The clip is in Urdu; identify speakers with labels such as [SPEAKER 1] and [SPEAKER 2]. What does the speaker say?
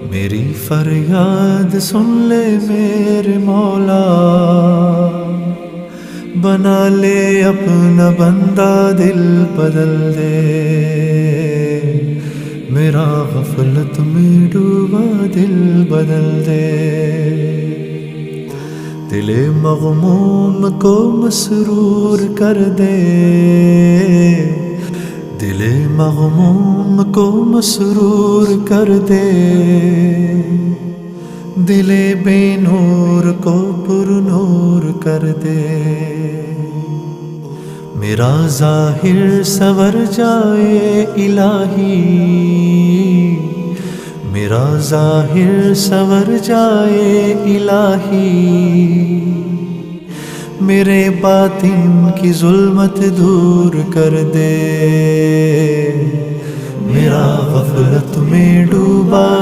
[SPEAKER 1] میری فریاد سن لے میرے مولا، بنا لے اپنا بندہ، دل بدل دے میرا، غفلت میں ڈوبا دل بدل دے، دل مغموم کو مسرور کر دے، دل مغموم کو مسرور کر دے، دل بے نور کو پر نور کر دے، میرا ظاہر سنور جائے الہی، میرا ظاہر سنور جائے الہی، میرے باطن کی ظلمت دور کر دے، میرا غفلت میں ڈوبا